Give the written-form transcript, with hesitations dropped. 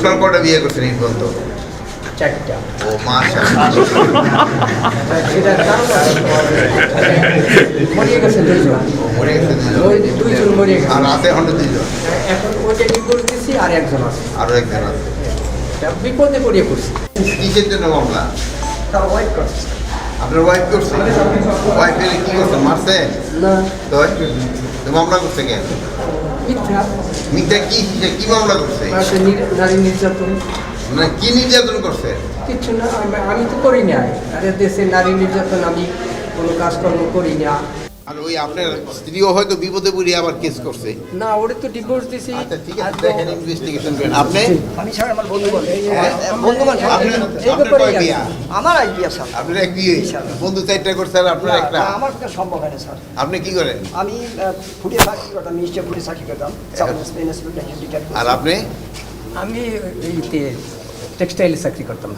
কটা বিয়ে করছেন এই পর্যন্ত? চারটা। ও মাশাআল্লাহ। সেটার কারণ মরিয়ে গেছে দুইজন। ও মরে গেছে দুইজন। ওই দুইজন মরিয়ে গেছে। আর আছে এখন দুইজন, এখন ওইটা ডিভোর্স দিছি আর একজন আছে। আরো একজন আছে। এটা বিপদে পড়িয়ে পড়ছি। কিসের জন্য মামলা? তার ওয়াইফ করছে আপনার ওয়াইফ করছে? ওয়াইফ এর কি করছে, মারছে? না, তো তো মামলা করছে কেন? মিথ্যা মিথ্যা কি কি মামলা করছে? নারী নির্যাতন। মানে কি নির্যাতন করছে? কিছু না, আমি তো করি না। আরে দেশে নারী নির্যাতন আমি কোনো কাজকর্ম করি না। আর ওই আপনার স্ত্রীও হয়তো বিপদে পড়ে আবার কেস করছে। না, ওরে তো ডিভোর্স দিছি। আচ্ছা ঠিক আছে, দেখেন ইনভেস্টিগেশন করেন। আপনি আমি স্যার আমার বন্ধুগণ বন্ধুবান আপনার কয় বিয়া? আমার এক বিয়া স্যার। আপনার এক বিয়ে? বন্ধু চারটা করছে আর আপনার একটা? না, আমার পক্ষে সম্ভব হয় না স্যার। আপনি কি করেন? আমি ফুটে চাকরি করতাম, মিনিস্টার ফুটে চাকরি করতাম। আর আপনি? আমি এই টেক্সটাইলে চাকরি করতাম।